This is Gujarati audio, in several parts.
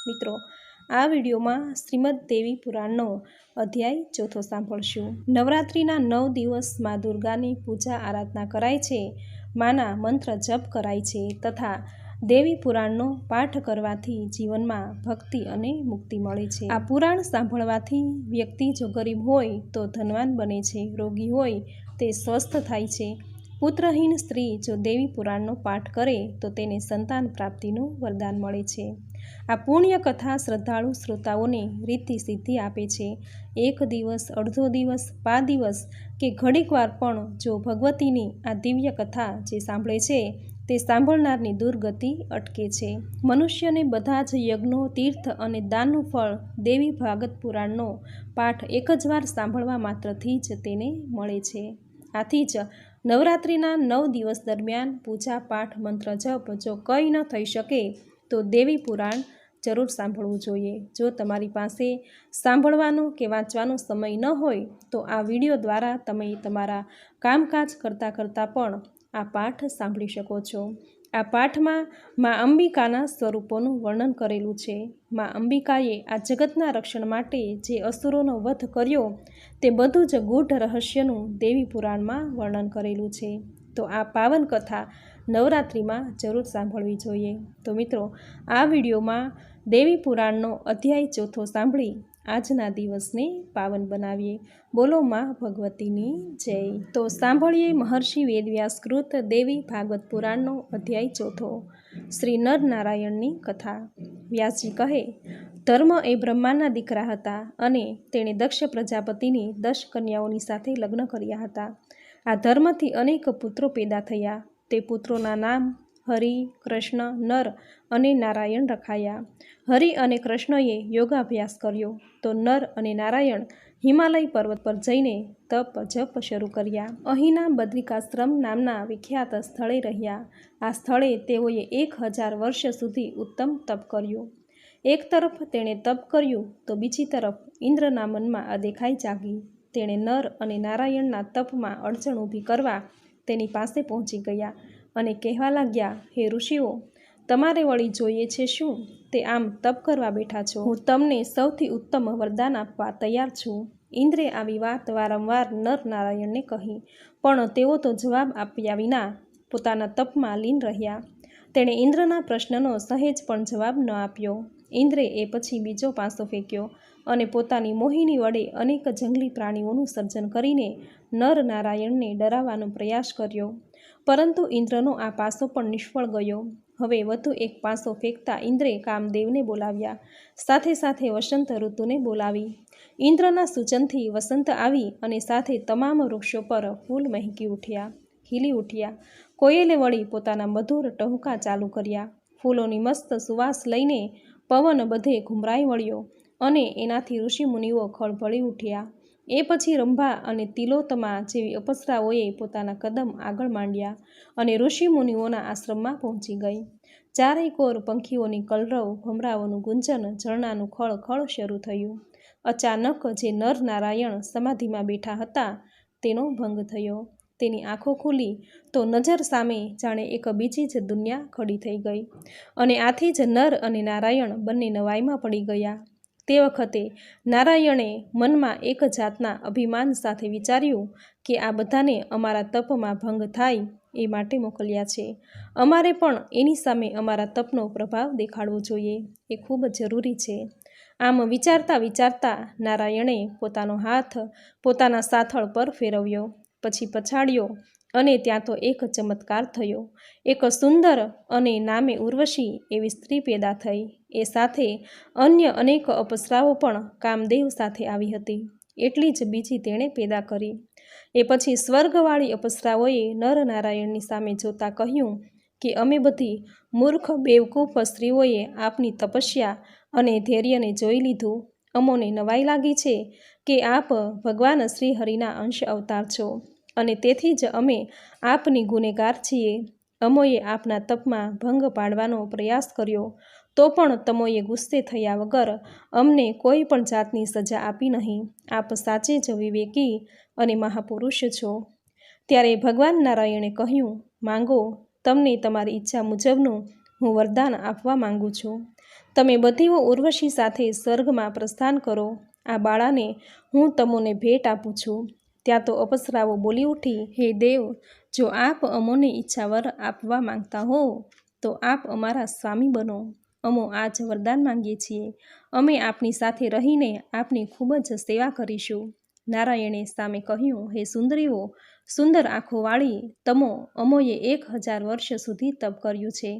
મિત્રો, આ વિડીયોમાં શ્રીમદ દેવી પુરાણનો અધ્યાય ચોથો સાંભળશું। નવરાત્રિના 9 દિવસ મા દુર્ગાની પૂજા આરાધના કરાય છે, માના મંત્ર જપ કરાય છે તથા દેવી પુરાણનો પાઠ કરવાથી જીવનમાં ભક્તિ અને મુક્તિ મળે છે। આ પુરાણ સાંભળવાથી વ્યક્તિ જો ગરીબ હોય તો ધનવાન બને છે, રોગી હોય તે સ્વસ્થ થાય છે। પુત્રહીન સ્ત્રી જો દેવી પુરાણનો પાઠ કરે તો તેને સંતાન પ્રાપ્તિનું વરદાન મળે છે। આ પુણ્ય કથા શ્રદ્ધાળુ શ્રોતાઓને રીતિ સિદ્ધિ આપે છે। એક દિવસ, અડધો દિવસ, 5 દિવસ કે ઘડીક વાર પણ જો ભગવતીની આ દિવ્ય કથા જે સાંભળે છે તે સાંભળનારની દુર્ગતિ અટકે છે। મનુષ્યને બધા જ યજ્ઞો, તીર્થ અને દાનનું ફળ દેવી ભાગવત પુરાણનો પાઠ એક જ વાર સાંભળવા માત્રથી જ તેને મળે છે। આથી જ નવરાત્રિના 9 દિવસ દરમિયાન પૂજા પાઠ મંત્ર જપ જો કંઈ ન થઈ શકે તો દેવી પુરાણ જરૂર સાંભળવું જોઈએ। જો તમારી પાસે સાંભળવાનો કે વાંચવાનો સમય ન હોય તો આ વિડીયો દ્વારા તમે તમારા કામકાજ કરતાં પણ આ પાઠ સાંભળી શકો છો। આ પાઠમાં મા અંબિકાના સ્વરૂપોનું વર્ણન કરેલું છે। મા અંબિકાએ આ જગતના રક્ષણ માટે જે અસુરોનો વધ કર્યો તે બધું જ ગૂઢ રહસ્યનું દેવી પુરાણમાં વર્ણન કરેલું છે। તો આ પાવન કથા નવરાત્રિમાં જરૂર સાંભળવી જોઈએ। તો મિત્રો, આ વિડીયોમાં દેવી પુરાણનો અધ્યાય ચોથો સાંભળી આજના દિવસને પાવન બનાવીએ। બોલો મા ભગવતીની જય। તો સાંભળીએ મહર્ષિ વેદવ્યાસકૃત દેવી ભાગવત પુરાણનો અધ્યાય ચોથો, શ્રી નર નારાયણની કથા। વ્યાસજી કહે, ધર્મ એ બ્રહ્માના દીકરા હતા અને તેણે દક્ષ પ્રજાપતિની 10 કન્યાઓની સાથે લગ્ન કર્યા હતા। આ ધર્મથી અનેક પુત્રો પેદા થયા। તે પુત્રોના નામ હરિ, કૃષ્ણ, નર અને નારાયણ રખાયા। હરિ અને કૃષ્ણએ યોગાભ્યાસ કર્યો તો નર અને નારાયણ હિમાલય પર્વત પર જઈને તપ જપ શરૂ કર્યા। અહીંના બદ્રિકાશ્રમ નામના વિખ્યાત સ્થળે રહ્યા। આ સ્થળે તેઓએ 1000 વર્ષ સુધી ઉત્તમ તપ કર્યું। એક તરફ તેણે તપ કર્યું તો બીજી તરફ ઇન્દ્રના મનમાં અદેખાઈ જાગી। તેણે નર અને નારાયણના તપમાં અડચણ ઊભી કરવા તેની પાસે પહોંચી ગયા અને કહેવા લાગ્યા, હે ઋષિઓ, તમારે વળી જોઈએ છે શું? તે આમ તપ કરવા બેઠા છો? હું તમને સૌથી ઉત્તમ વરદાન આપવા તૈયાર છું। ઇન્દ્રે આવી વાત વારંવાર નર નારાયણને કહી, પણ તેઓ તો જવાબ આપ્યા વિના પોતાના તપમાં લીન રહ્યા। તેણે ઇન્દ્રના પ્રશ્નનો સહેજ પણ જવાબ ન આપ્યો। ઇન્દ્રે એ પછી બીજો પાસો ફેંક્યો અને પોતાની મોહિની વડે અનેક જંગલી પ્રાણીઓનું સર્જન કરીને નર નારાયણને ડરાવવાનો પ્રયાસ કર્યો, પરંતુ ઇન્દ્રનો આ પાસો પણ નિષ્ફળ ગયો। હવે વધુ એક પાસો ફેંકતા ઇન્દ્રે કામદેવને બોલાવ્યા, સાથે સાથે વસંત ઋતુને બોલાવી। ઇન્દ્રના સૂચનથી વસંત આવી અને સાથે તમામ વૃક્ષો પર ફૂલ મહેકી ઉઠ્યા, ખીલી ઉઠ્યા। કોયલે વળી પોતાના મધુર ટહુકા ચાલુ કર્યા। ફૂલોની મસ્ત સુવાસ લઈને પવન બધે ઘુમરાઈ વળ્યો અને એનાથી ઋષિમુનિઓ ખળભળી ઉઠ્યા। એ પછી રંભા અને તિલોત્તમા જેવી અપ્સરાઓએ પોતાના કદમ આગળ માંડ્યા અને ઋષિમુનિઓના આશ્રમમાં પહોંચી ગઈ। ચારેય કોર પંખીઓની કલરવ, ભમરાઓનું ગુંજન, ઝરણાનું ખળ શરૂ થયું। અચાનક જે નર નારાયણ સમાધિમાં બેઠા હતા તેનો ભંગ થયો। તેની આંખો ખુલી તો નજર સામે જાણે એક બીજી જ દુનિયા ખડી થઈ ગઈ અને આથી જ નર અને નારાયણ બંને નવાઈમાં પડી ગયા। તે વખતે નારાયણે મનમાં એક જાતના અભિમાન સાથે વિચાર્યું કે આ બધાને અમારા તપમાં ભંગ થાય એ માટે મોકલ્યા છે। અમારે પણ એની સામે અમારા તપનો પ્રભાવ દેખાડવો જોઈએ, એ ખૂબ જરૂરી છે। આમ વિચારતા નારાયણે પોતાનો હાથ પોતાના સાથળ પર ફેરવ્યો, પછી પછાડ્યો અને ત્યાં તો એક ચમત્કાર થયો। એક સુંદર અને નામે ઉર્વશી એવી સ્ત્રી પેદા થઈ। એ સાથે અન્ય અનેક અપ્સરાઓ પણ કામદેવ સાથે આવી હતી, એટલી જ બીજી તેણે પેદા કરી। એ પછી સ્વર્ગવાળી અપ્સરાઓએ નર નારાયણની સામે જોતા કહ્યું કે અમે બધી મૂર્ખ બેવકૂફ સ્ત્રીઓએ આપની તપસ્યા અને ધૈર્યને જોઈ લીધું। અમોને નવાઈ લાગી છે કે આપ ભગવાન શ્રી હરિના અંશ અવતાર છો અને તેથી જ અમે આપની ગુનેગાર છીએ। અમોએ આપના તપમાં ભંગ પાડવાનો પ્રયાસ કર્યો તો પણ તમોએ ગુસ્સે થયા વગર અમને કોઈ પણ જાતની સજા આપી નહીં। આપ સાચે જ વિવેકી અને મહાપુરુષ છો। ત્યારે ભગવાન નારાયણે કહ્યું, માંગો, તમને તમારી ઈચ્છા મુજબનું હું વરદાન આપવા માંગુ છું। તમે બધીઓ ઉર્વશી સાથે સ્વર્ગમાં પ્રસ્થાન કરો. આ બાળાને હું તમોને ભેટ આપું છું. ત્યાં તો અપ્સરાઓ બોલી ઉઠી, હે દેવ, જો આપ અમોને ઈચ્છાવર આપવા માંગતા હો તો આપ અમારા સ્વામી બનો. અમો આજ વરદાન માંગીએ છીએ. અમે આપની સાથે રહીને આપની ખૂબ જ સેવા કરીશું. નારાયણે સામે કહ્યું, હે સુંદરીઓ, સુંદર આંખોવાળી તમો, અમોએ 1000 વર્ષ સુધી તપ કર્યું છે.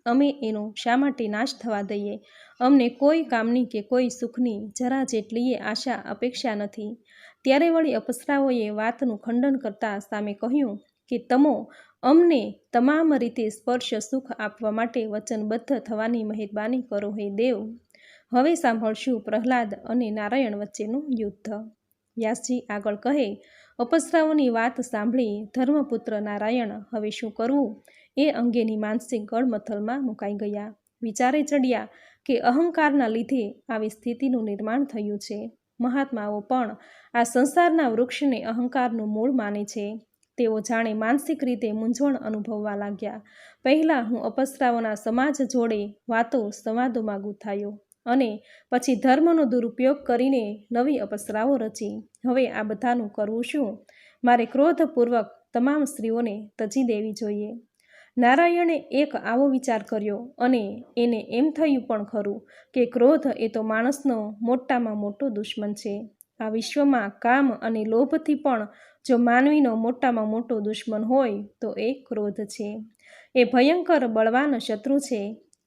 અમે એનો શા માટે નાશ થવા દઈએ? અમને કોઈ કામની કે કોઈ સુખની જરા જેટલીએ આશા અપેક્ષા નથી. ત્યારે વળી અપ્સરાઓએ વાતનું ખંડન કરતા સામે કહ્યું કે તમો અમને તમામ રીતે સ્પર્શ સુખ આપવા માટે વચનબદ્ધ થવાની મહેરબાની કરો હે દેવ. હવે સાંભળશું પ્રહલાદ અને નારાયણ વચ્ચેનું યુદ્ધ. વ્યાસજી આગળ કહે, અપ્સરાઓની વાત સાંભળી ધર્મપુત્ર નારાયણ હવે શું કરવું એ અંગેની માનસિક ગળમથલમાં મુકાઈ ગયા. વિચારે ચડ્યા કે અહંકારના લીધે આવી સ્થિતિનું નિર્માણ થયું છે. મહાત્માઓ પણ આ સંસારના વૃક્ષને અહંકારનું મૂળ માને છે. તેઓ જાણે માનસિક રીતે મૂંઝવણ અનુભવવા લાગ્યા. પહેલાં હું અપ્સરાઓના સમાજ જોડે વાતો સંવાદોમાં ગૂંથાયો અને પછી ધર્મનો દુરુપયોગ કરીને નવી અપ્સરાઓ રચી. હવે આ બધાનું કરવું શું? મારે ક્રોધપૂર્વક તમામ સ્ત્રીઓને તજી દેવી જોઈએ. નારાયણે એક આવો વિચાર કર્યો અને એને એમ થયું પણ ખરું કે ક્રોધ એ તો માણસનો મોટામાં મોટો દુશ્મન છે. આ વિશ્વમાં કામ અને લોભથી પણ જો માનવીનો મોટામાં મોટો દુશ્મન હોય તો એ ક્રોધ છે. એ ભયંકર બળવાન શત્રુ છે.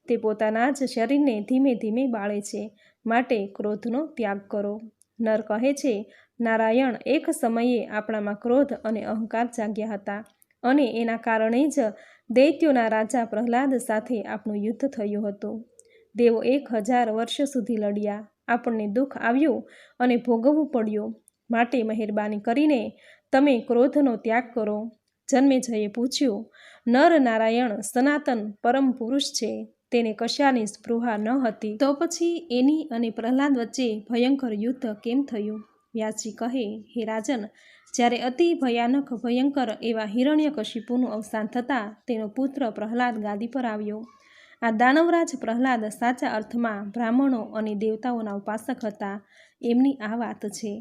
તે પોતાના જ શરીરને ધીમે ધીમે બાળે છે. માટે ક્રોધનો ત્યાગ કરો. નર કહે છે, નારાયણ, એક સમયે આપણામાં ક્રોધ અને અહંકાર જાગ્યા હતા અને એના કારણે જ દૈત્યોના રાજા પ્રહલાદ સાથે આપણું યુદ્ધ થયું હતું. દેવો 1000 વર્ષ સુધી લડ્યા. આપણને દુઃખ આવ્યું અને ભોગવવું પડ્યું. માટે મહેરબાની કરીને તમે ક્રોધનો ત્યાગ કરો. જન્મેજયે પૂછ્યું, નર નારાયણ સનાતન પરમ પુરુષ છે, તેને કશાની સ્પૃહા ન હતી, તો પછી એની અને પ્રહલાદ વચ્ચે ભયંકર યુદ્ધ કેમ થયું? વ્યાસજી કહે, હે રાજન, જ્યારે અતિ ભયાનક ભયંકર એવા હિરણ્યકશિપુનું અવસાન થતાં તેનો પુત્ર પ્રહલાદ ગાદી પર આવ્યો. આ દાનવરાજ પ્રહલાદ સાચા અર્થમાં બ્રાહ્મણો અને દેવતાઓના ઉપાસક હતા. એમની આ વાત છે.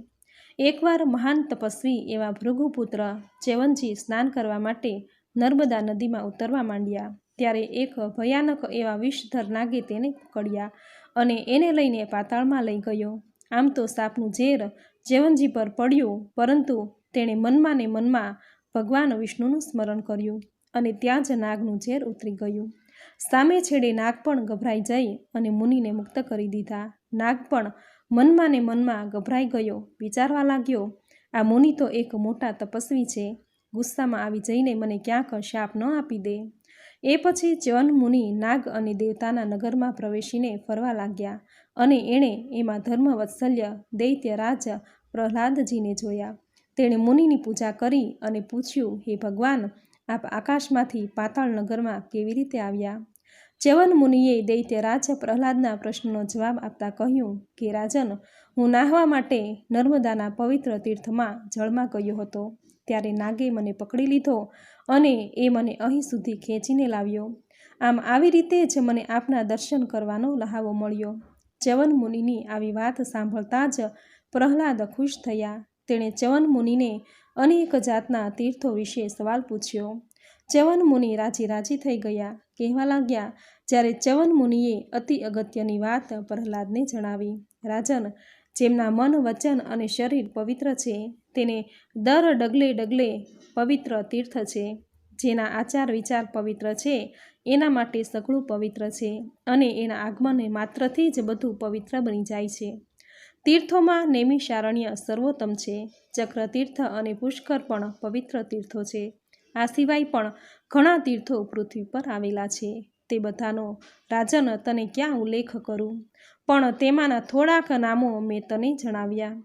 એકવાર મહાન તપસ્વી એવા ભૃગુપુત્ર ચ્યવનજી સ્નાન કરવા માટે નર્મદા નદીમાં ઉતરવા માંડ્યા. ત્યારે એક ભયાનક એવા વિષધર નાગે તેને પકડ્યા અને એને લઈને પાતાળમાં લઈ ગયો. આમ તો સાપનું ઝેર ચ્યવનજી પર પડ્યું, પરંતુ તેણે મનમાં ને મનમાં ભગવાન વિષ્ણુનું સ્મરણ કર્યું અને ત્યાં જ નાગનું ઝેર ઉતરી ગયું. સામે છેડે નાગ પણ ગભરાઈ જઈ અને મુનિને મુક્ત કરી દીધા. નાગ પણ મનમાં ને મનમાં ગભરાઈ ગયો. વિચારવા લાગ્યો, આ મુનિ તો એક મોટા તપસ્વી છે. ગુસ્સામાં આવી જઈને મને ક્યાંક શાપ ન આપી દે. એ પછી ચ્યવન મુનિ નાગ અને દેવતાના નગરમાં પ્રવેશીને ફરવા લાગ્યા અને એણે એમાં ધર્મવત્સલ્ય દૈત્યરાજ પ્રહલાદજીને જોયા. તેણે મુનિની પૂજા કરી અને પૂછ્યું, હે ભગવાન, આપ આકાશમાંથી પાતાળ નગરમાં કેવી રીતે આવ્યા? ચ્યવન મુનિએ દૈત્યરાજ પ્રહલાદના પ્રશ્નનો જવાબ આપતા કહ્યું કે રાજન, હું નાહવા માટે નર્મદાના પવિત્ર તીર્થમાં જળમાં ગયો હતો. ત્યારે નાગે મને પકડી લીધો અને એ મને અહીં સુધી ખેંચીને લાવ્યો. આમ આવી રીતે જ મને આપના દર્શન કરવાનો લહાવો મળ્યો. ચ્યવન મુનિની આવી વાત સાંભળતા જ પ્રહલાદ ખુશ થયા. તેણે ચ્યવન મુનિને અનેક જાતના તીર્થો વિશે સવાલ પૂછ્યો. ચ્યવન મુનિ રાજી રાજી થઈ ગયા. કહેવા લાગ્યા, જ્યારે ચ્યવન મુનિએ અતિ અગત્યની વાત પ્રહલાદને જણાવી. રાજન, જેમના મન, વચન અને શરીર પવિત્ર છે તેને દર ડગલે ડગલે પવિત્ર તીર્થ છે. જેના આચાર વિચાર પવિત્ર છે એના માટે સઘળું પવિત્ર છે અને એના આગમન માત્રથી જ બધું પવિત્ર બની જાય છે. તીર્થોમાં નૈમિષારણ્ય સર્વોત્તમ છે. ચક્રતીર્થ અને પુષ્કર પણ પવિત્ર તીર્થો છે. આ સિવાય પણ ઘણા તીર્થો પૃથ્વી પર આવેલા છે. તે બધાનો રાજન તને ક્યાં ઉલ્લેખ કરું, પણ તેમાંના થોડાક નામો મેં તને જણાવ્યા.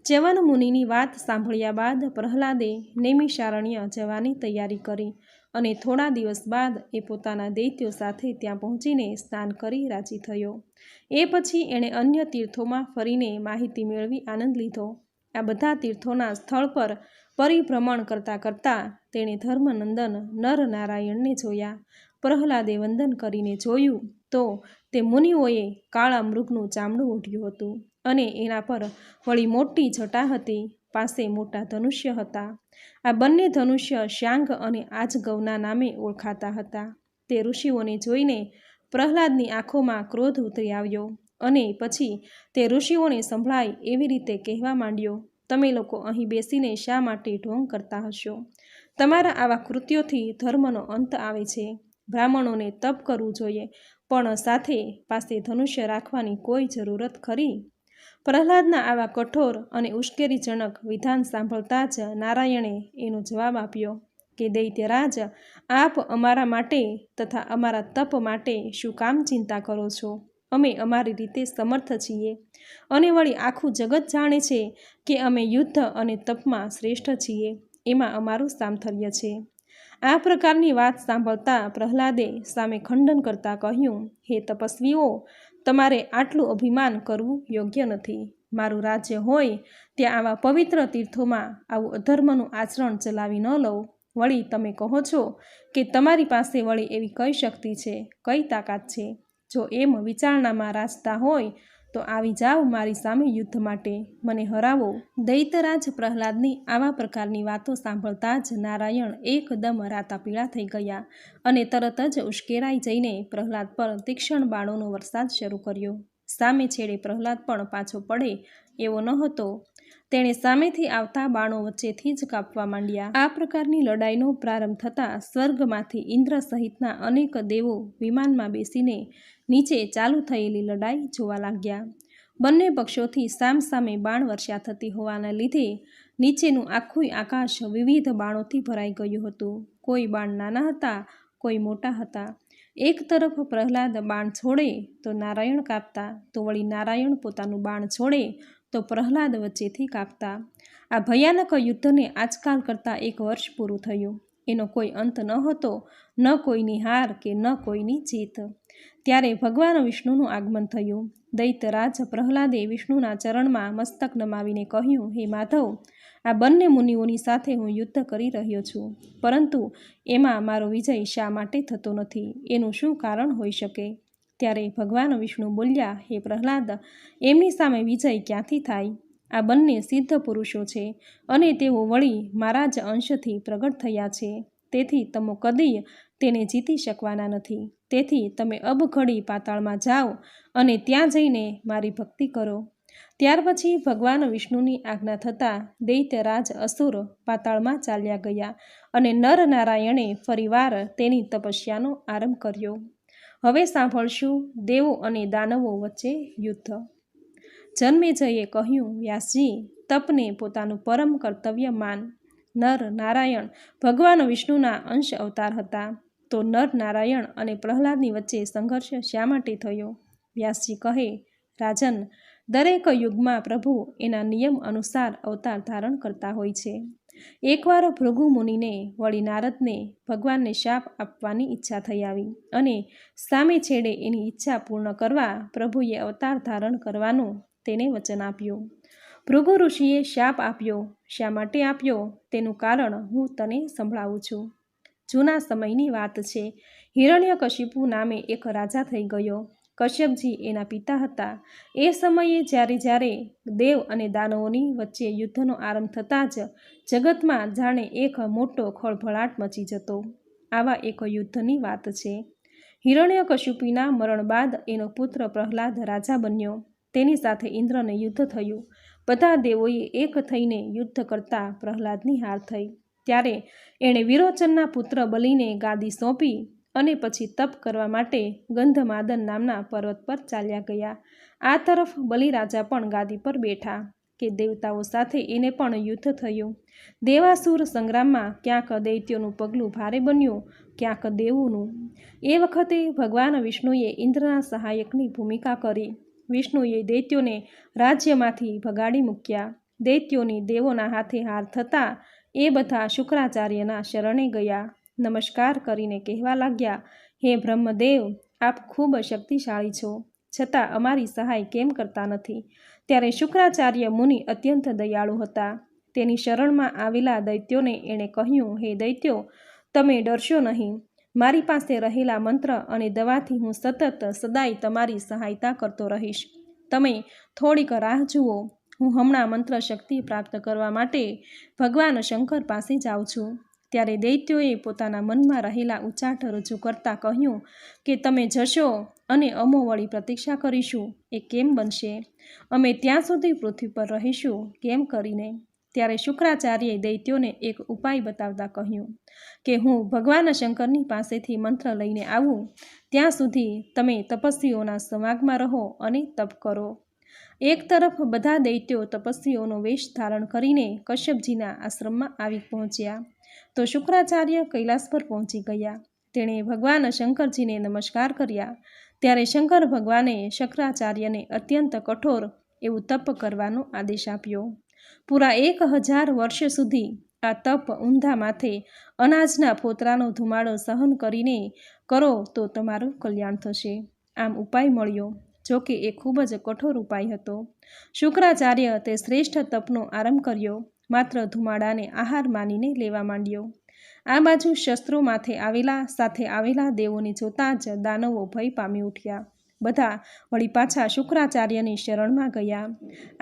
ચ્યવન મુનિની વાત સાંભળ્યા બાદ પ્રહલાદે નૈમિષારણ્ય જવાની તૈયારી કરી અને થોડા દિવસ બાદ એ પોતાના દૈત્યો સાથે ત્યાં પહોંચીને સ્નાન કરી રાજી થયો. એ પછી એણે અન્ય તીર્થોમાં ફરીને માહિતી મેળવી આનંદ લીધો. આ બધા તીર્થોના સ્થળ પર પરિભ્રમણ કરતાં કરતાં તેણે ધર્મનંદન નર નારાયણને જોયા. પ્રહલાદે વંદન કરીને જોયું તો તે મુનિઓએ કાળા મૃગનું ચામડું ઓઢ્યું હતું અને એના પર વળી મોટી જટા હતી, પાસે મોટા ધનુષ્ય હતા. આ બંને ધનુષ્ય શ્યાંગ અને આજગવના નામે ઓળખાતા હતા. તે ઋષિઓને જોઈને પ્રહલાદની આંખોમાં ક્રોધ ઉતરી આવ્યો અને પછી તે ઋષિઓને સંભળાય એવી રીતે કહેવા માંડ્યો, તમે લોકો અહીં બેસીને શા માટે ઢોંગ કરતા હશો? તમારા આવા કૃત્યોથી ધર્મનો અંત આવે છે. બ્રાહ્મણોને તપ કરવું જોઈએ, પણ સાથે પાસે ધનુષ્ય રાખવાની કોઈ જરૂરત ખરી? પ્રહલાદના આવા કઠોર અને ઉશ્કેરીજનક વિધાન સાંભળતા જ નારાયણે એનો જવાબ આપ્યો કે દૈત્યરાજ, આપ અમારા માટે તથા અમારા તપ માટે શું કામ ચિંતા કરો છો? અમે અમારી રીતે સમર્થ છીએ અને વળી આખું જગત જાણે છે કે અમે યુદ્ધ અને તપમાં શ્રેષ્ઠ છીએ, એમાં અમારું સામર્થ્ય છે. આ પ્રકારની વાત સાંભળતા પ્રહલાદે સામે ખંડન કરતા કહ્યું, હે તપસ્વીઓ, તમારે આટલું અભિમાન કરવું યોગ્ય નથી. મારું રાજ્ય હોય ત્યાં આવા પવિત્ર તીર્થોમાં આવું અધર્મનું આચરણ ચલાવી ન લઉં. વળી તમે કહો છો કે તમારી પાસે વળી એવી કઈ શક્તિ છે, કઈ તાકાત છે? જો એમ વિચારણામાં રાજતા હોય તો આવી જાઓ મારી સામે યુદ્ધ માટે, મને હરાવો. દૈત્યરાજ પ્રહલાદની આવા પ્રકારની વાતો સાંભળતા જ નારાયણ એકદમ રાતાપીળા થઈ ગયા અને તરત જ ઉશ્કેરાઈ જઈને પ્રહલાદ પર તીક્ષ્ણ બાણોનો વરસાદ શરૂ કર્યો. સામે છેડે પ્રહલાદ પણ પાછો પડે એવો ન હતો. તેણે સામેથી આવતા બાણો વચ્ચેથી જ કાપવા માંડ્યા. આ પ્રકારની લડાઈનો પ્રારંભ થતાં સ્વર્ગમાંથી ઇન્દ્ર સહિતના અનેક દેવો વિમાનમાં બેસીને નીચે ચાલુ થયેલી લડાઈ જોવા લાગ્યા. બંને પક્ષોથી સામસામે બાણ વર્ષા થતી હોવાને લીધે નીચેનું આખું આકાશ વિવિધ બાણોથી ભરાઈ ગયું હતું. કોઈ બાણ નાના હતા, કોઈ મોટા હતા. એક તરફ પ્રહલાદ બાણ છોડે તો નારાયણ કાપતા, તો વળી નારાયણ પોતાનું બાણ છોડે તો પ્રહલાદ વચ્ચેથી કાપતા. આ ભયાનક યુદ્ધને આજકાલ કરતાં 1 વર્ષ પૂરું થયું. એનો કોઈ અંત ન હતો, ન કોઈની હાર કે ન કોઈની જીત. ત્યારે ભગવાન વિષ્ણુનું આગમન થયું. દૈત્યરાજ પ્રહલાદે વિષ્ણુના ચરણમાં મસ્તક નમાવીને કહ્યું, હે માધવ, આ બંને મુનિઓની સાથે હું યુદ્ધ કરી રહ્યો છું, પરંતુ એમાં મારો વિજય શા માટે થતો નથી? એનું શું કારણ હોઈ શકે? ત્યારે ભગવાન વિષ્ણુ બોલ્યા, હે પ્રહલાદ, એમની સામે વિજય ક્યાંથી થાય? આ બંને સિદ્ધ પુરુષો છે અને તેઓ વળી મારા જ અંશથી પ્રગટ થયા છે, તેથી તમે કદી તેને જીતી શકવાના નથી. તેથી તમે અબઘડી પાતાળમાં જાઓ અને ત્યાં જઈને મારી ભક્તિ કરો. ત્યાર પછી ભગવાન વિષ્ણુની આજ્ઞા થતાં દૈત્યરાજ અસુર પાતાળમાં ચાલ્યા ગયા અને નર નારાયણે ફરીવાર તેની તપસ્યાનો આરંભ કર્યો. હવે સાંભળશું દેવો અને દાનવો વચ્ચે યુદ્ધ. જન્મેજયે કહ્યું, વ્યાસજી, તપને પોતાનું પરમ કર્તવ્ય માન. નર નારાયણ ભગવાન વિષ્ણુના અંશ અવતાર હતા, તો નર નારાયણ અને પ્રહલાદની વચ્ચે સંઘર્ષ શા માટે થયો? વ્યાસજી કહે, રાજન, દરેક યુગમાં પ્રભુ એના નિયમ અનુસાર અવતાર ધારણ કરતા હોય છે. એકવાર ભૃગુ મુનિને વળી નારદને ભગવાનને શાપ આપવાની ઈચ્છા થઈ આવી અને સામે છેડે એની ઈચ્છા પૂર્ણ કરવા પ્રભુએ અવતાર ધારણ કરવાનું તેને વચન આપ્યું. ભૃગુ ઋષિએ શાપ આપ્યો. શા માટે આપ્યો તેનું કારણ હું તને સંભળાવું છું. જૂના સમયની વાત છે. હિરણ્યકશિપુ નામે એક રાજા થઈ ગયો. કશ્યપજી એના પિતા હતા. એ સમયે જ્યારે દેવ અને દાનવોની વચ્ચે યુદ્ધનો આરંભ થતાં જ જગતમાં જાણે એક મોટો ખળભળાટ મચી જતો. આવા એક યુદ્ધની વાત છે. હિરણ્યકશિપુના મરણ બાદ એનો પુત્ર પ્રહલાદ રાજા બન્યો. તેની સાથે ઇન્દ્રને યુદ્ધ થયું. બધા દેવોએ એક થઈને યુદ્ધ કરતા પ્રહલાદની હાર થઈ. ત્યારે એણે વિરોચનના પુત્ર બલિને ગાદી સોંપી અને પછી તપ કરવા માટે ગંધમાદન નામના પર્વત પર ચાલ્યા ગયા. આ તરફ બલિરાજા પણ ગાદી પર બેઠા કે દેવતાઓ સાથે એને પણ યુદ્ધ થયું. દેવાસુર સંગ્રામમાં ક્યાંક દૈત્યોનું પગલું ભારે બન્યું, ક્યાંક દેવોનું. એ વખતે ભગવાન વિષ્ણુએ ઇન્દ્રના સહાયકની ભૂમિકા કરી. વિષ્ણુએ દૈત્યોને રાજ્યમાંથી ભગાડી મૂક્યા. દૈત્યોની દેવોના હાથે હાર થતાં એ બધા શુક્રાચાર્યના શરણે ગયા. નમસ્કાર કરીને કહેવા લાગ્યા, હે બ્રહ્મદેવ, આપ ખૂબ શક્તિશાળી છો, છતાં અમારી સહાય કેમ કરતા નથી? ત્યારે શુક્રાચાર્ય મુનિ અત્યંત દયાળુ હતા. તેની શરણમાં આવેલા દૈત્યોને એણે કહ્યું, હે દૈત્યો, તમે ડરશો નહીં. મારી પાસે રહેલા મંત્ર અને દવાથી હું સતત સદાય તમારી સહાયતા કરતો રહીશ. તમે થોડીક રાહ જુઓ. હું હમણાં મંત્ર શક્તિ પ્રાપ્ત કરવા માટે ભગવાન શંકર પાસે જાઉં છું. ત્યારે દૈત્યોએ પોતાના મનમાં રહેલા ઉચાટ રજૂ કરતાં કહ્યું કે તમે જશો અને અમો વળી પ્રતીક્ષા કરીશું એ કેમ બનશે? અમે ત્યાં સુધી પૃથ્વી પર રહીશું કેમ કરીને? ત્યારે શુક્રાચાર્યએ દૈત્યોને એક ઉપાય બતાવતા કહ્યું કે હું ભગવાન શંકરની પાસેથી મંત્ર લઈને આવું ત્યાં સુધી તમે તપસ્વીઓના સમાગમાં રહો અને તપ કરો. એક તરફ બધા દૈત્યો તપસ્વીઓનો વેશ ધારણ કરીને કશ્યપજીના આશ્રમમાં આવી પહોંચ્યા તો શુક્રાચાર્ય કૈલાસ પર પહોંચી ગયા. તેણે ભગવાન શંકરજીને નમસ્કાર કર્યા. ત્યારે શંકર ભગવાને શુક્રાચાર્યને અત્યંત કઠોર એવું તપ કરવાનો આદેશ આપ્યો. પૂરા 1000 વર્ષ સુધી આ તપ ઊંધા માથે અનાજના ફોતરાનો ધુમાડો સહન કરીને કરો તો તમારું કલ્યાણ થશે. આમ ઉપાય મળ્યો. જો કે એ ખૂબ જ કઠોર ઉપાય હતો. શુક્રાચાર્ય તે શ્રેષ્ઠ તપનો આરંભ કર્યો. માત્ર ધુમાડાને આહાર માનીને લેવા માંડ્યો. આ બાજુ શસ્ત્રો માથે સાથે આવેલા દેવોને જોતાં જ દાનવો ભય પામી ઉઠ્યા. બધા વળી પાછા શુક્રાચાર્યની શરણમાં ગયા.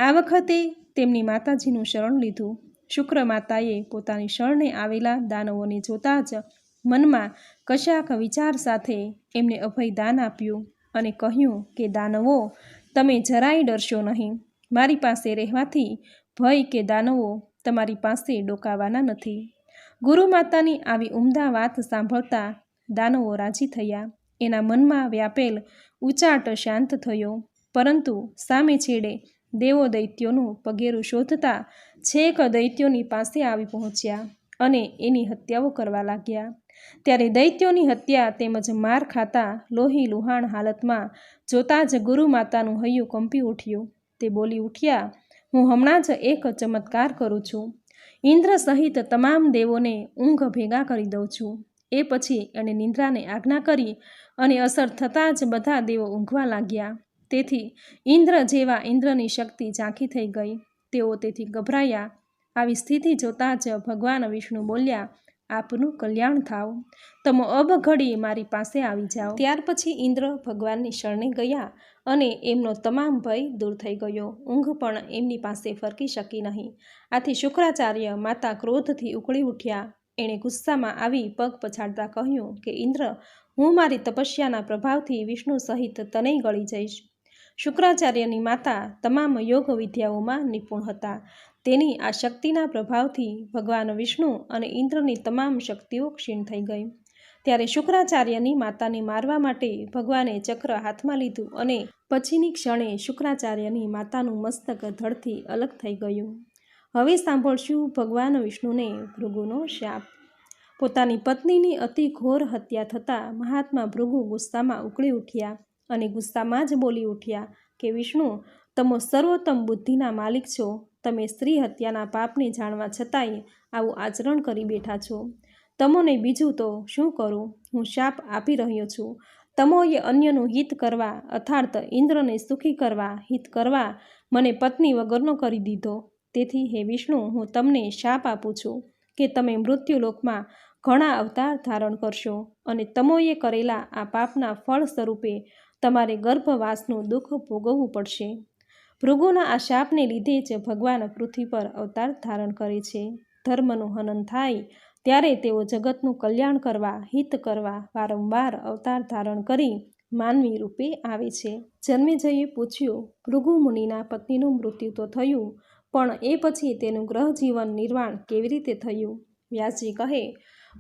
આ વખતે તેમની માતાજીનું શરણ લીધું. શુક્ર માતાએ પોતાની શરણે આવેલા દાનવોને જોતાં જ મનમાં કશાક વિચાર સાથે એમને અભય દાન આપ્યું અને કહ્યું કે દાનવો, તમે જરાય ડરશો નહીં. મારી પાસે રહેવાથી ભય કે દાનવો તમારી પાસે ડોકાવાના નથી. ગુરુ માતાની આવી ઉમદા વાત સાંભળતા દાનવો રાજી થયા. એના મનમાં વ્યાપેલ ઉચાટ શાંત થયો. પરંતુ સામે છેડે દેવો દૈત્યોનું પગેરું શોધતા છેક દૈત્યોની પાસે આવી પહોંચ્યા અને એની હત્યાઓ કરવા લાગ્યા. ત્યારે દૈત્યોની હત્યા તેમજ માર ખાતા લોહી લુહાણ હાલતમાં જોતાં જ ગુરુ માતાનું હૈયું કંપી ઉઠ્યું. તે બોલી ઉઠ્યા, હું હમણાં જ એક ચમત્કાર કરું છું. ઇન્દ્ર સહિત તમામ દેવોને ઊંઘ ભેગા કરી દઉં છું. એ પછી એણે નિંદ્રાને આજ્ઞા કરી અને અસર થતાં જ બધા દેવો ઊંઘવા લાગ્યા. તેથી ઇન્દ્ર જેવા ઇન્દ્રની શક્તિ ઝાંખી થઈ ગઈ. તેઓ તેથી ગભરાયા. આવી સ્થિતિ જોતાં જ ભગવાન વિષ્ણુ બોલ્યા, આપનું કલ્યાણ થાવ. તમે અબઘડી મારી પાસે આવી જાઓ. ત્યાર પછી ઇન્દ્ર ભગવાનની શરણે ગયા અને એમનો તમામ ભય દૂર થઈ ગયો. ઊંઘ પણ એમની પાસે ફરકી શકી નહીં. આથી શુક્રાચાર્ય માતા ક્રોધથી ઉકળી ઉઠ્યા. એણે ગુસ્સામાં આવી પગ પછાડતા કહ્યું કે ઇન્દ્ર, હું મારી તપસ્યાના પ્રભાવથી વિષ્ણુ સહિત તનેય ગળી જઈશ. શુક્રાચાર્યની માતા તમામ યોગ વિદ્યાઓમાં નિપુણ હતા. તેની આ શક્તિના પ્રભાવથી ભગવાન વિષ્ણુ અને ઇન્દ્રની તમામ શક્તિઓ ક્ષીણ થઈ ગઈ. ત્યારે શુક્રાચાર્યની માતાને મારવા માટે ભગવાને ચક્ર હાથમાં લીધું અને પછીની ક્ષણે શુક્રાચાર્યની માતાનું મસ્તક ધડથી અલગ થઈ ગયું. હવે સાંભળશું ભગવાન વિષ્ણુને ભૃગુનો શાપ. પોતાની પત્નીની અતિ ઘોર હત્યા થતાં મહાત્મા ભૃગુ ગુસ્સામાં ઉકળી ઉઠ્યા અને ગુસ્સામાં જ બોલી ઉઠ્યા કે વિષ્ણુ, તમે સર્વોત્તમ બુદ્ધિના માલિક છો. તમે સ્ત્રી હત્યાના પાપને જાણવા છતાંય આવું આચરણ કરી બેઠા છો. તમોને બીજું તો શું કરું? હું શાપ આપી રહ્યો છું. તમોએ અન્યનું હિત કરવા અર્થાત ઇન્દ્રને સુખી કરવા, હિત કરવા મને પત્ની વગરનો કરી દીધો. તેથી હે વિષ્ણુ, હું તમને શાપ આપું છું કે તમે મૃત્યુલોકમાં ઘણા અવતાર ધારણ કરશો અને તમોએ કરેલા આ પાપના ફળ સ્વરૂપે તમારે ગર્ભવાસનું દુઃખ ભોગવવું પડશે. ભૃગુના આ શાપને લીધે જ ભગવાન પૃથ્વી પર અવતાર ધારણ કરે છે. ધર્મનું હનન થાય ત્યારે તેઓ જગતનું કલ્યાણ કરવા, હિત કરવા વારંવાર અવતાર ધારણ કરી માનવી રૂપે આવે છે. જન્મેજયે પૂછ્યું, ભૃગુ મુનિના પત્નીનું મૃત્યુ તો થયું, પણ એ પછી તેનું ગ્રહ જીવન નિર્વાણ કેવી રીતે થયું? વ્યાસજી કહે,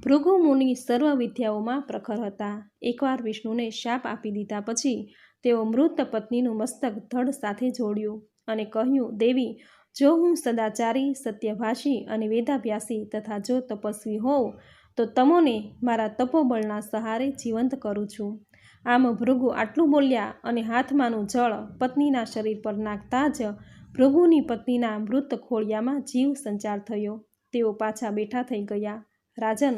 ભૃગુ મુનિ સર્વ વિદ્યાઓમાં પ્રખર હતા. એકવાર વિષ્ણુને શાપ આપી દીધા પછી તેઓ મૃત પત્નીનું મસ્તક ધડ સાથે જોડ્યું અને કહ્યું, દેવી, જો હું સદાચારી, સત્યભાષી અને વેદાભ્યાસી તથા જો તપસ્વી હોઉં તો તમોને મારા તપોબળના સહારે જીવંત કરું છું. આમ ભૃગુ આટલું બોલ્યા અને હાથમાંનું જળ પત્નીના શરીર પર નાખતા જ ભૃગુની પત્નીના મૃત ખોળિયામાં જીવ સંચાર થયો. તેઓ પાછા બેઠા થઈ ગયા. રાજન,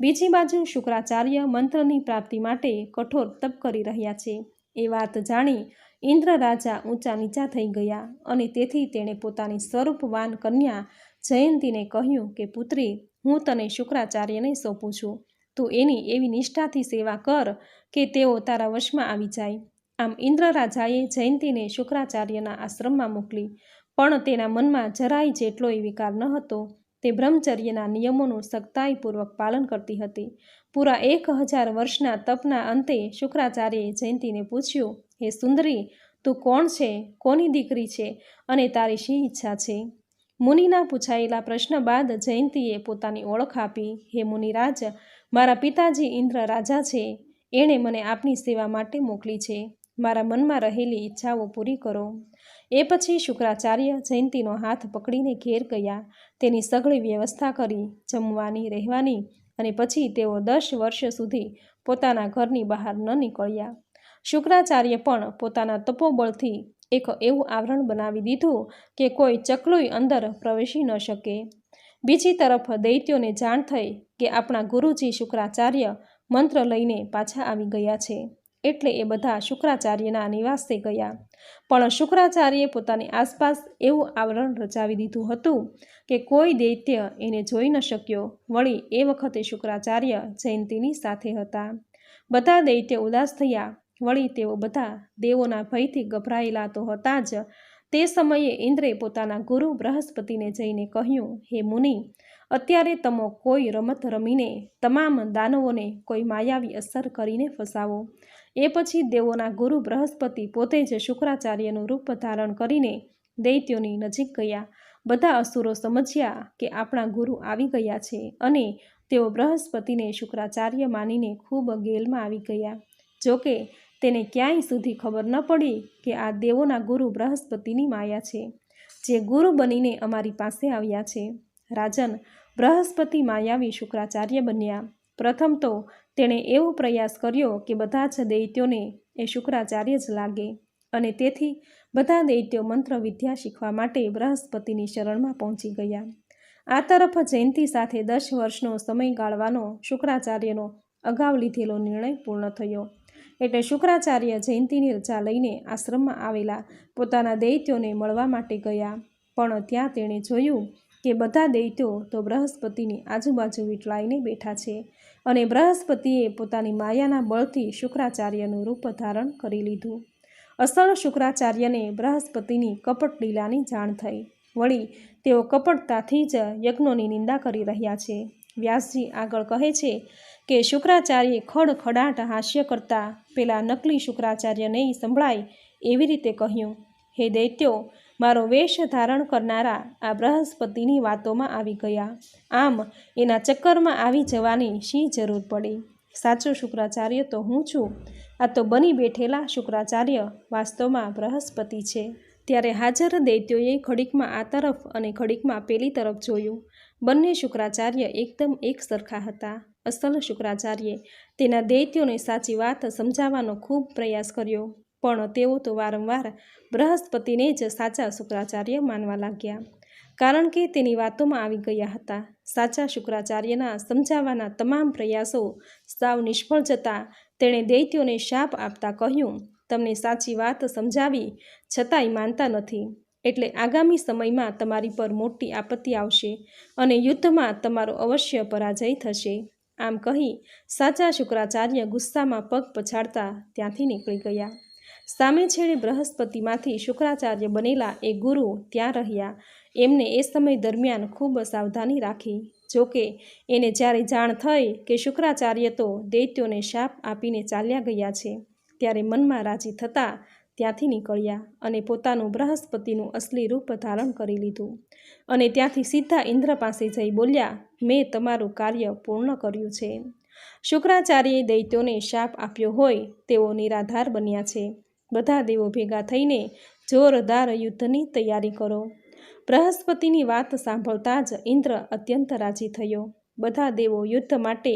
બીજી બાજુ શુક્રાચાર્ય મંત્રની પ્રાપ્તિ માટે કઠોર તપ કરી રહ્યા છે. એ વાત જાણી ઇન્દ્ર રાજા ઊંચા નીચા થઈ ગયા અને તેથી તેણે પોતાની સ્વરૂપવાન કન્યા જયંતીને કહ્યું કે પુત્રી, હું તને શુક્રાચાર્યને સોંપું છું. તું એની એવી નિષ્ઠાથી સેવા કર કે તેઓ તારા વશમાં આવી જાય. આમ ઇન્દ્ર રાજાએ જયંતીને શુક્રાચાર્યના આશ્રમમાં મોકલી, પણ તેના મનમાં જરાય જેટલોય વિકાર ન હતો. તે બ્રહ્મચર્યના નિયમોનું સખ્તાઈપૂર્વક પાલન કરતી હતી. પૂરા 1000 વર્ષના તપના અંતે શુક્રાચાર્યએ જયંતીને પૂછ્યું, હે સુંદરી, તું કોણ છે, કોની દીકરી છે અને તારી શી ઈચ્છા છે? મુનિના પૂછાયેલા પ્રશ્ન બાદ જયંતીએ પોતાની ઓળખ આપી. હે મુનિરાજ, મારા પિતાજી ઇન્દ્ર રાજા છે. એણે મને આપની સેવા માટે મોકલી છે. મારા મનમાં રહેલી ઈચ્છાઓ પૂરી કરો. એ પછી શુક્રાચાર્ય જયંતીનો હાથ પકડીને ઘેર ગયા. તેની સઘળી વ્યવસ્થા કરી, જમવાની, રહેવાની, અને પછી તેઓ 10 વર્ષ સુધી પોતાના ઘરની બહાર ન નીકળ્યા. શુક્રાચાર્ય પણ પોતાના તપોબળથી એક એવું આવરણ બનાવી દીધું કે કોઈ ચકલુય અંદર પ્રવેશી ન શકે. બીજી તરફ દૈત્યોને જાણ થઈ કે આપણા ગુરુજી શુક્રાચાર્ય મંત્ર લઈને પાછા આવી ગયા છે, એટલે એ બધા શુક્રાચાર્યના નિવાસે ગયા. પણ શુક્રાચાર્યે પોતાની આસપાસ એવું આવરણ રચાવી દીધું હતું કે કોઈ દૈત્ય એને જોઈ ન શક્યો. વળી એ વખતે શુક્રાચાર્ય જયંતીની સાથે હતા. બધા દૈત્યો ઉદાસ થયા. વળી તેઓ બધા દેવોના ભયથી ગભરાયેલા તો હતા જ. તે સમયે ઇન્દ્રે પોતાના ગુરુ બૃહસ્પતિને જઈને કહ્યું, હે મુનિ, અત્યારે તમો કોઈ રમત રમીને તમામ દાનવોને કોઈ માયાવી અસર કરીને ફસાવો. એ પછી દેવોના ગુરુ બૃહસ્પતિ પોતે જ શુક્રાચાર્યનું રૂપ ધારણ કરીને દૈત્યોની નજીક ગયા. બધા અસુરો સમજ્યા કે આપણા ગુરુ આવી ગયા છે અને તેઓ બૃહસ્પતિને શુક્રાચાર્ય માનીને ખૂબ ગેલમાં આવી ગયા. જોકે તેને ક્યાંય સુધી ખબર ન પડી કે આ દેવોના ગુરુ બૃહસ્પતિની માયા છે, જે ગુરુ બનીને અમારી પાસે આવ્યા છે. રાજન, બૃહસ્પતિ માયાવી શુક્રાચાર્ય બન્યા. પ્રથમ તો તેણે એવો પ્રયાસ કર્યો કે બધા જ દૈત્યોને એ શુક્રાચાર્ય જ લાગે, અને તેથી બધા દૈત્યો મંત્ર વિદ્યા શીખવા માટે બૃહસ્પતિની શરણમાં પહોંચી ગયા. આ તરફ જયંતી સાથે 10 વર્ષનો સમય ગાળવાનો શુક્રાચાર્યનો અગાઉ લીધેલો નિર્ણય પૂર્ણ થયો. એટલે શુક્રાચાર્ય જયંતીની રજા લઈને આશ્રમમાં આવેલા પોતાના દૈત્યોને મળવા માટે ગયા. પણ ત્યાં તેણે જોયું કે બધા દૈત્યો તો બૃહસ્પતિની આજુબાજુ વીંટળાઈને બેઠા છે, અને બૃહસ્પતિએ પોતાની માયાના બળથી શુક્રાચાર્યનું રૂપ ધારણ કરી લીધું. અસલ શુક્રાચાર્યને બૃહસ્પતિની કપટ લીલાની જાણ થઈ. વળી તેઓ કપટતાથી જ યજ્ઞોની નિંદા કરી રહ્યા છે. વ્યાસજી આગળ કહે છે કે શુક્રાચાર્યે ખડખડાટ હાસ્ય કરતા પેલા નકલી શુક્રાચાર્યને સંભળાય એવી રીતે કહ્યું, હે દૈત્યો, મારો વેશ ધારણ કરનારા આ બૃહસ્પતિની વાતોમાં આવી ગયા. આમ એના ચક્કરમાં આવી જવાની શી જરૂર પડી? સાચો શુક્રાચાર્ય તો હું છું. આ તો બની બેઠેલા શુક્રાચાર્ય વાસ્તવમાં બૃહસ્પતિ છે. ત્યારે હાજર દૈત્યોએ ઘડીકમાં આ તરફ અને ઘડીકમાં પેલી તરફ જોયું. બંને શુક્રાચાર્ય એકદમ એક સરખા હતા. અસલ શુક્રાચાર્યે તેના દૈત્યોને સાચી વાત સમજાવવાનો ખૂબ પ્રયાસ કર્યો, પણ તેઓ તો વારંવાર બૃહસ્પતિને જ સાચા શુક્રાચાર્ય માનવા લાગ્યા, કારણ કે તેની વાતોમાં આવી ગયા હતા. સાચા શુક્રાચાર્યના સમજાવવાના તમામ પ્રયાસો સાવ નિષ્ફળ જતા તેણે દૈત્યોને શાપ આપતા કહ્યું, તમને સાચી વાત સમજાવી છતાંય માનતા નથી, એટલે આગામી સમયમાં તમારી પર મોટી આપત્તિ આવશે અને યુદ્ધમાં તમારો અવશ્ય પરાજય થશે. આમ કહી સાચા શુક્રાચાર્ય ગુસ્સામાં પગ પછાડતા ત્યાંથી નીકળી ગયા. સામે છેડે બૃહસ્પતિમાંથી શુક્રાચાર્ય બનેલા એ ગુરુ ત્યાં રહ્યા. એમને એ સમય દરમિયાન ખૂબ સાવધાની રાખી. જોકે એને જ્યારે જાણ થઈ કે શુક્રાચાર્ય તો દૈત્યોને શાપ આપીને ચાલ્યા ગયા છે, ત્યારે મનમાં રાજી થતાં ત્યાંથી નીકળ્યા અને પોતાનું બૃહસ્પતિનું અસલી રૂપ ધારણ કરી લીધું, અને ત્યાંથી સીધા ઇન્દ્ર પાસે જઈ બોલ્યા, મેં તમારું કાર્ય પૂર્ણ કર્યું છે. શુક્રાચાર્યે દૈત્યોને શાપ આપ્યો હોય તેઓ નિરાધાર બન્યા છે. બધા દેવો ભેગા થઈને જોરદાર યુદ્ધની તૈયારી કરો. બૃહસ્પતિની વાત સાંભળતા જ ઇન્દ્ર અત્યંત રાજી થયો. બધા દેવો યુદ્ધ માટે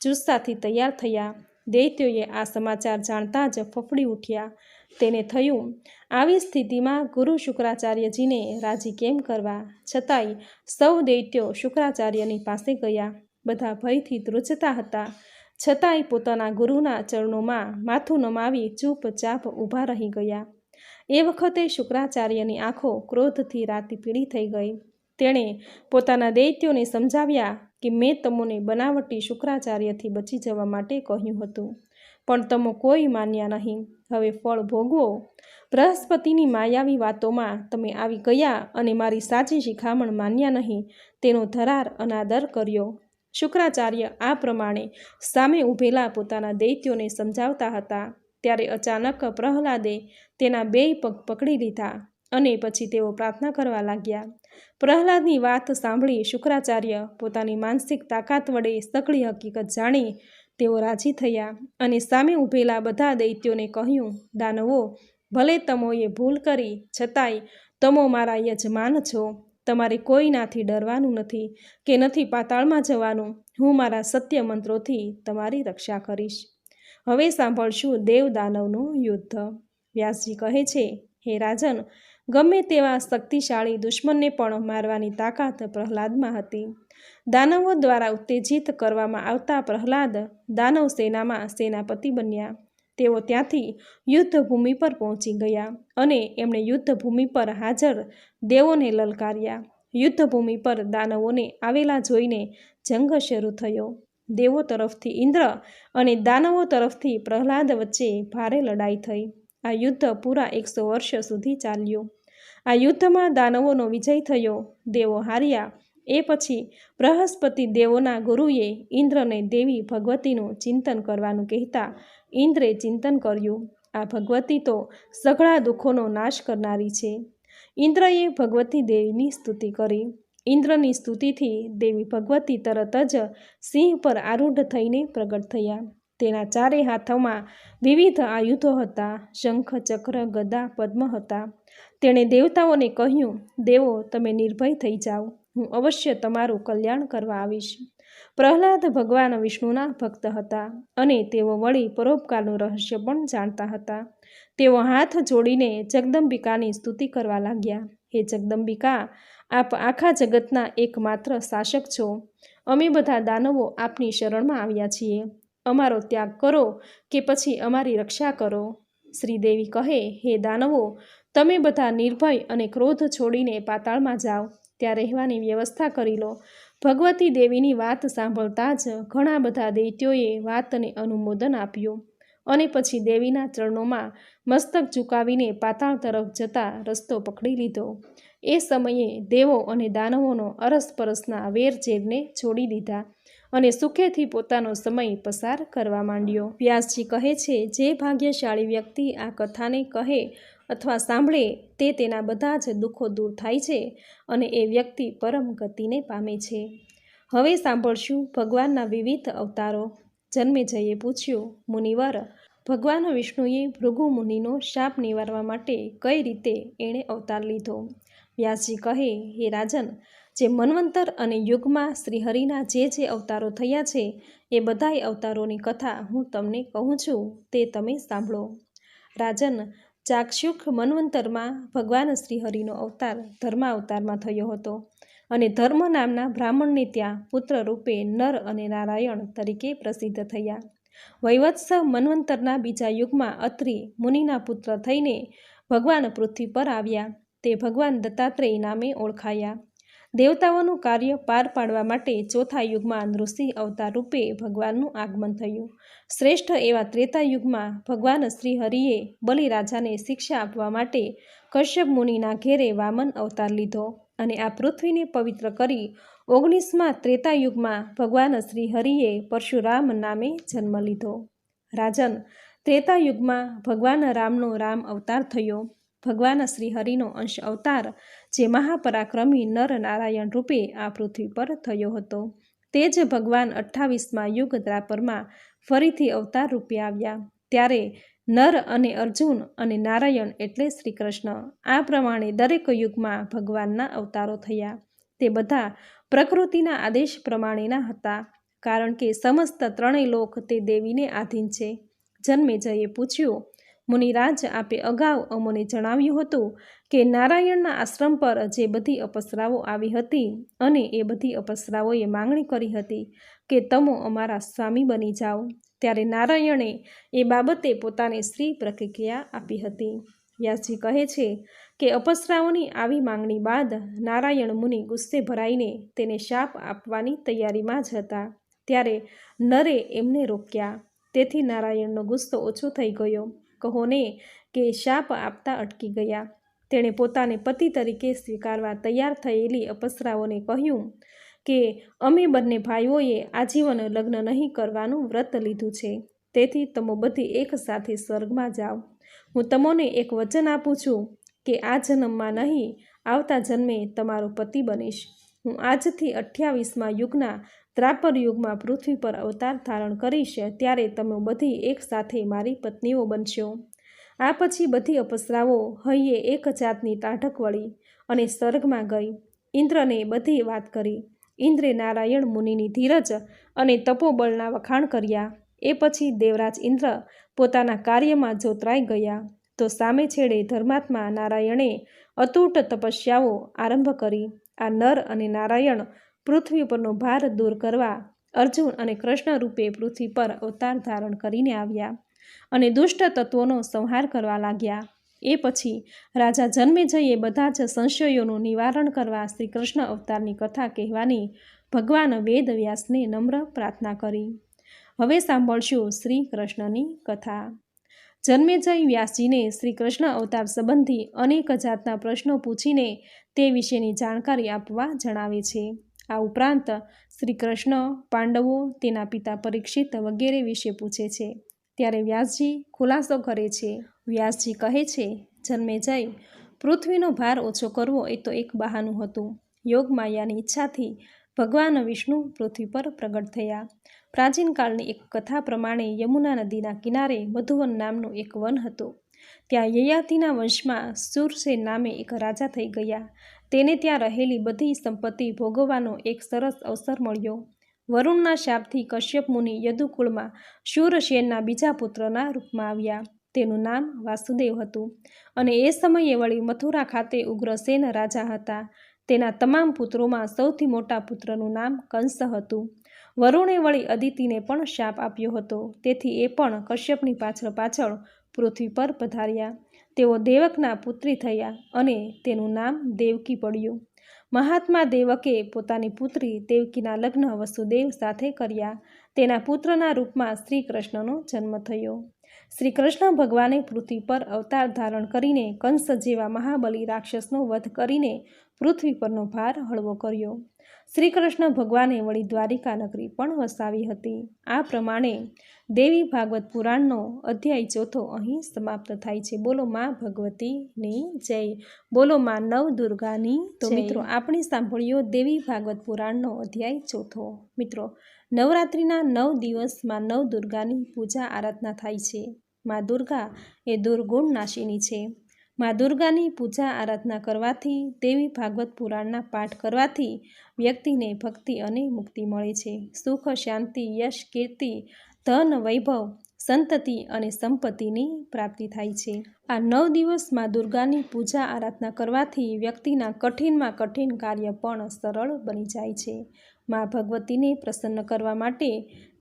જુસ્સાથી તૈયાર થયા. દૈત્યોએ આ સમાચાર જાણતા જ ફફડી ઉઠ્યા. તેને થયું, આવી સ્થિતિમાં ગુરુ શુક્રાચાર્યજીને રાજી કેમ કરવા? છતાંય સૌ દૈત્યો શુક્રાચાર્યની પાસે ગયા. બધા ભયથી ધ્રુજતા હતા, છતાંય પોતાના ગુરુના ચરણોમાં માથું નમાવી ચૂપચાપ ઊભા રહી ગયા. એ વખતે શુક્રાચાર્યની આંખો ક્રોધથી રાતી પીળી થઈ ગઈ. તેણે પોતાના દૈત્યોને સમજાવ્યા કે મેં તમોને બનાવટી શુક્રાચાર્યથી બચી જવા માટે કહ્યું હતું, પણ તમો કોઈ માન્યા નહીં. હવે ફળ ભોગવો. બૃહસ્પતિની માયાવી વાતોમાં તમે આવી ગયા અને મારી સાચી શિખામણ માન્યા નહીં, તેનો ધરાર અનાદર કર્યો. શુક્રાચાર્ય આ પ્રમાણે સામે ઊભેલા પોતાના દૈત્યોને સમજાવતા હતા. ત્યારે અચાનક પ્રહલાદે તેના 2 પગ પકડી લીધા અને પછી તેઓ પ્રાર્થના કરવા લાગ્યા. પ્રહલાદની વાત સાંભળી શુક્રાચાર્ય પોતાની માનસિક તાકાત વડે સઘળી હકીકત જાણી તેઓ રાજી થયા અને સામે ઊભેલા બધા દૈત્યોને કહ્યું, દાનવો, ભલે તમોએ ભૂલ કરી, છતાંય તમો મારા યજમાન છો. તમારે કોઈનાથી ડરવાનું નથી કે નથી પાતાળમાં જવાનું. હું મારા સત્ય મંત્રોથી તમારી રક્ષા કરીશ. હવે સાંભળશું દેવ દાનવનું યુદ્ધ. વ્યાસજી કહે છે, હે રાજન, ગમે તેવા શક્તિશાળી દુશ્મનને પણ મારવાની તાકાત પ્રહલાદમાં હતી. દાનવો દ્વારા ઉત્તેજિત કરવામાં આવતા પ્રહલાદ દાનવ સેનામાં સેનાપતિ બન્યા. તેઓ ત્યાંથી યુદ્ધભૂમિ પર પહોંચી ગયા અને એમણે યુદ્ધભૂમિ પર હાજર દેવોને લલકાર્યા. યુદ્ધભૂમિ પર દાનવોને આવેલા જોઈને જંગ શરૂ થયો. દેવો તરફથી ઇન્દ્ર અને દાનવો તરફથી પ્રહલાદ વચ્ચે ભારે લડાઈ થઈ. આ યુદ્ધ પૂરા 100 વર્ષ સુધી ચાલ્યું. આ યુદ્ધમાં દાનવોનો વિજય થયો. દેવો હાર્યા. એ પછી બૃહસ્પતિ દેવોના ગુરુએ ઇન્દ્રને દેવી ભગવતીનું ચિંતન કરવાનું કહેતા ઇન્દ્રે ચિંતન કર્યું. આ ભગવતી તો સઘળા દુઃખોનો નાશ કરનારી છે. ઇન્દ્રએ ભગવતી દેવીની સ્તુતિ કરી. ઇન્દ્રની સ્તુતિથી દેવી ભગવતી તરત જ સિંહ પર આરૂઢ થઈને પ્રગટ થયા. તેના 4 હાથોમાં વિવિધ આયુધો હતા. શંખ, ચક્ર, ગદા, પદ્મ હતા. તેણે દેવતાઓને કહ્યું, દેવો, તમે નિર્ભય થઈ જાઓ. હું અવશ્ય તમારું કલ્યાણ કરવા આવીશ. પ્રહલાદ ભગવાન વિષ્ણુના ભક્ત હતા અને તેઓ વળી પરોપકારનું રહસ્ય પણ જાણતા હતા. તેઓ હાથ જોડીને જગદંબિકાની સ્તુતિ કરવા લાગ્યા. હે જગદંબિકા, આપ આખા જગતના એકમાત્ર શાસક છો. અમે બધા દાનવો આપની શરણમાં આવ્યા છીએ. અમારો ત્યાગ કરો કે પછી અમારી રક્ષા કરો. શ્રીદેવી કહે, હે દાનવો, તમે બધા નિર્ભય અને ક્રોધ છોડીને પાતાળમાં જાઓ. ત્યાં રહેવાની વ્યવસ્થા કરી લો. ભગવતી દેવીની વાત સાંભળતા જ ઘણા બધા દૈત્યોએ વાતને અનુમોદન આપ્યું અને પછી દેવીના ચરણોમાં મસ્તક ઝુકાવીને પાતાળ તરફ જતા રસ્તો પકડી લીધો. એ સમયે દેવો અને દાનવોનો અરસપરસના વેરઝેરને છોડી દીધા અને સુખેથી પોતાનો સમય પસાર કરવા માંડ્યો. વ્યાસજી કહે છે, જે ભાગ્યશાળી વ્યક્તિ આ કથાને કહે અથવા સાંભળે તે તેના બધા જ દુઃખો દૂર થાય છે અને એ વ્યક્તિ પરમ ગતિને પામે છે. હવે સાંભળશું ભગવાનના વિવિધ અવતારો. જન્મેજયે પૂછ્યું, મુનિવર, ભગવાન વિષ્ણુએ ભૃગુ મુનિનો શાપ નિવારવા માટે કઈ રીતે એણે અવતાર લીધો? વ્યાસજી કહે, હે રાજન, જે મન્વંતર અને યુગમાં શ્રીહરિના જે અવતારો થયા છે એ બધાય અવતારોની કથા હું તમને કહું છું, તે તમે સાંભળો. રાજન, ચાક્ષુષ મન્વંતરમાં ભગવાન શ્રીહરિનો અવતાર ધર્માવતારમાં થયો હતો અને ધર્મ નામના બ્રાહ્મણને ત્યાં પુત્ર રૂપે નર અને નારાયણ તરીકે પ્રસિદ્ધ થયા. વૈવત્સ મન્વંતરના બીજા યુગમાં અત્રિ મુનિના પુત્ર થઈને ભગવાન પૃથ્વી પર આવ્યા. તે ભગવાન દત્તાત્રેય નામે ઓળખાયા. દેવતાઓનું કાર્ય પાર પાડવા માટે ચોથા યુગમાં નૃસિંહ અવતાર રૂપે ભગવાનનું આગમન થયું. શ્રેષ્ઠ એવા ત્રેતા યુગમાં ભગવાન શ્રી હરિએ બલિરાજાને શિક્ષા આપવા માટે કશ્યપ મુનિના ઘેરે વામન અવતાર લીધો અને આ પૃથ્વીને પવિત્ર કરી 19મા ત્રેતા યુગમાં ભગવાન શ્રી હરિએ પરશુરામ નામે જન્મ લીધો. રાજન, ત્રેતા યુગમાં ભગવાન રામનો રામ અવતાર થયો. ભગવાન શ્રી હરિનો અંશ અવતાર જે મહાપરાક્રમી નર નારાયણ રૂપે આ પૃથ્વી પર થયો હતો, તે જ ભગવાન 28મા યુગ દ્વાપરમાં ફરીથી અવતાર રૂપે આવ્યા. ત્યારે નર અને અર્જુન અને નારાયણ એટલે શ્રી કૃષ્ણ, આ પ્રમાણે દરેક યુગમાં ભગવાનના અવતારો થયા. તે બધા પ્રકૃતિના આદેશ પ્રમાણેના હતા, કારણ કે સમસ્ત 3 લોક તે દેવીને આધીન છે. જન્મેજયે પૂછ્યું, મુનિરાજ, આપે અગાઉ અમોને જણાવ્યું હતું કે નારાયણના આશ્રમ પર જે બધી અપસરાઓ આવી હતી અને એ બધી અપસરાઓએ માંગણી કરી હતી કે તમો અમારા સ્વામી બની જાઓ, ત્યારે નારાયણે એ બાબતે પોતાને શ્રી પ્રતિક્રિયા આપી હતી. વ્યાસજી કહે છે, કે અપસરાઓની આવી માંગણી બાદ નારાયણ મુનિ ગુસ્સે ભરાઈને તેને શાપ આપવાની તૈયારીમાં જ હતા. ત્યારે નરે એમને રોક્યા. તેથી નારાયણનો ગુસ્સો ઓછો થઈ ગયો. કહો ને કે શાપ આપતા અટકી ગયા. તેણે પોતાને પતિ તરીકે સ્વીકારવા તૈયાર થયેલી અપસરાઓને કહ્યું કે અમે બંને ભાઈઓએ આજીવન લગ્ન નહીં કરવાનું વ્રત લીધું છે. તેથી તમે બધી એક સાથે સ્વર્ગમાં જાઓ. હું તમને એક વચન આપું છું કે આ જન્મમાં નહીં, આવતા જન્મે તમારો પતિ બનીશ. હું આજથી 28મા યુગના ત્રાપર યુગમાં પૃથ્વી પર અવતાર ધારણ કરીશ. ત્યારે તમે બધી એક સાથે મારી પત્નીઓ બનશો. આ પછી બધી અપસરાઓ હૈયે એક જાતની ટાઢક વળી અને સ્વર્ગમાં ગઈ. ઇન્દ્રને બધી વાત કરી. ઇન્દ્રે નારાયણ મુનિની ધીરજ અને તપોબળના વખાણ કર્યા. એ પછી દેવરાજ ઇન્દ્ર પોતાના કાર્યમાં જોતરાઈ ગયા. તો સામે છેડે ધર્માત્મા નારાયણે અતૂટ તપસ્યાઓ આરંભ કરી. આ નર અને નારાયણ પૃથ્વી પરનો ભાર દૂર કરવા અર્જુન અને કૃષ્ણ રૂપે પૃથ્વી પર અવતાર ધારણ કરીને આવ્યા અને દુષ્ટ તત્વોનો સંહાર કરવા લાગ્યા. એ પછી રાજા જન્મેજયે બધા જ સંશયોનું નિવારણ કરવા શ્રી કૃષ્ણ અવતારની કથા કહેવાની ભગવાન વેદવ્યાસને નમ્ર પ્રાર્થના કરી. હવે સાંભળશું શ્રી કૃષ્ણની કથા. જન્મેજય વ્યાસજીને શ્રી કૃષ્ણ અવતાર સંબંધી અનેક જાતના પ્રશ્નો પૂછીને તે વિશેની જાણકારી આપવા જણાવે છે. આ ઉપરાંત શ્રી કૃષ્ણ, પાંડવો, તેના પિતા પરીક્ષિત વગેરે વિશે પૂછે છે. ત્યારે વ્યાસજી ખુલાસો કરે છે. વ્યાસજી કહે છે, જન્મેજય, પૃથ્વીનો ભાર ઓછો કરવો એ તો એક બહાનું હતું. યોગ માયાની ઈચ્છાથી ભગવાન વિષ્ણુ પૃથ્વી પર પ્રગટ થયા. પ્રાચીન કાળની એક કથા પ્રમાણે યમુના નદીના કિનારે મધુવન નામનું એક વન હતું. ત્યાં યયાતિના વંશમાં શૂરસેન નામે એક રાજા થઈ ગયા. તેને ત્યાં રહેલી બધી સંપત્તિ ભોગવવાનો એક સરસ અવસર મળ્યો. વરુણના શાપથી કશ્યપ મુનિ યદુકુળમાં શૂરસેનના બીજા પુત્રના રૂપમાં આવ્યા. તેનું નામ વાસુદેવ હતું અને એ સમયે વળી મથુરા ખાતે ઉગ્રસેન રાજા હતા. તેના તમામ પુત્રોમાં સૌથી મોટા પુત્રનું નામ કંસ હતું. વરુણે વળી અદિતિને પણ શાપ આપ્યો હતો. તેથી એ પણ કશ્યપની પાછળ પાછળ પૃથ્વી પર પધાર્યા. તેઓ દેવકના પુત્રી થયા અને તેનું નામ દેવકી પડ્યું. મહાત્મા દેવકે પોતાની પુત્રી દેવકીના લગ્ન વસુદેવ સાથે કર્યા. તેના પુત્રના રૂપમાં શ્રી કૃષ્ણનો જન્મ થયો. શ્રી કૃષ્ણ ભગવાને પૃથ્વી પર અવતાર ધારણ કરીને કંસ જેવા મહાબલી રાક્ષસનો વધ કરીને પૃથ્વી પરનો ભાર હળવો કર્યો. શ્રી કૃષ્ણ ભગવાને વળી દ્વારિકા નગરી પણ વસાવી હતી. આ પ્રમાણે દેવી ભાગવત પુરાણનો અધ્યાય 4 અહીં સમાપ્ત થાય છે. બોલો મા ભગવતીની જય. બોલો મા નવદુર્ગાની જય. તો મિત્રો, આપણે સાંભળ્યો દેવી ભાગવત પુરાણનો અધ્યાય 4. મિત્રો, નવરાત્રિના 9 દિવસમાં નવદુર્ગાની પૂજા આરાધના થાય છે. મા દુર્ગા એ દુર્ગુણ નાશિની છે. મા દુર્ગાની પૂજા આરાધના કરવાથી, દેવી ભાગવત પુરાણના પાઠ કરવાથી વ્યક્તિને ભક્તિ અને મુક્તિ મળે છે. સુખ, શાંતિ, યશ, કીર્તિ, ધન, વૈભવ, સંતતિ અને સંપત્તિની પ્રાપ્તિ થાય છે. આ 9 દિવસ મા દુર્ગાની પૂજા આરાધના કરવાથી વ્યક્તિના કઠિનમાં કઠિન કાર્ય પણ સરળ બની જાય છે. મા ભગવતીને પ્રસન્ન કરવા માટે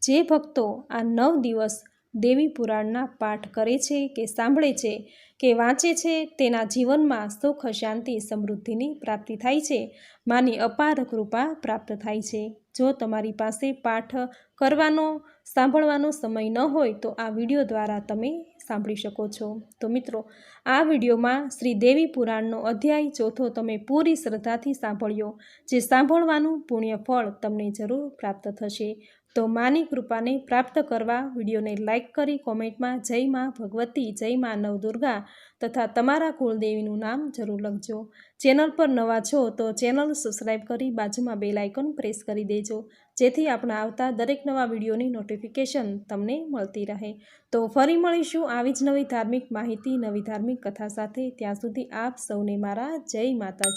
જે ભક્તો આ 9 દિવસ દેવી પુરાણના પાઠ કરે છે કે સાંભળે છે કે વાંચે છે, તેના જીવનમાં સુખ, શાંતિ, સમૃદ્ધિની પ્રાપ્તિ થાય છે. માની અપાર કૃપા પ્રાપ્ત થાય છે. જો તમારી પાસે પાઠ કરવાનો, સાંભળવાનો સમય ન હોય તો આ વિડીયો દ્વારા તમે સાંભળી શકો છો. તો મિત્રો, આ વિડીયોમાં શ્રી દેવી પુરાણનો અધ્યાય 4 તમે પૂરી શ્રદ્ધાથી સાંભળ્યો. જે સાંભળવાનું પુણ્ય ફળ તમને જરૂર પ્રાપ્ત થશે. તો માની કૃપાને પ્રાપ્ત કરવા વિડીયોને લાઇક કરી કોમેન્ટમાં જય મા ભગવતી, જય મા નવદુર્ગા તથા તમારા કુળદેવીનું નામ જરૂર લખજો. ચેનલ પર નવા છો તો ચેનલ સબસ્ક્રાઈબ કરી બાજુમાં બેલ આઇકોન પ્રેસ કરી દેજો, જેથી આપણા આવતા દરેક નવા વિડીયોની નોટિફિકેશન તમને મળતી રહે. તો ફરી મળીશું આવી જ નવી ધાર્મિક માહિતી, નવી ધાર્મિક કથા સાથે. ત્યાં સુધી આપ સૌને મારા જય માતાજી.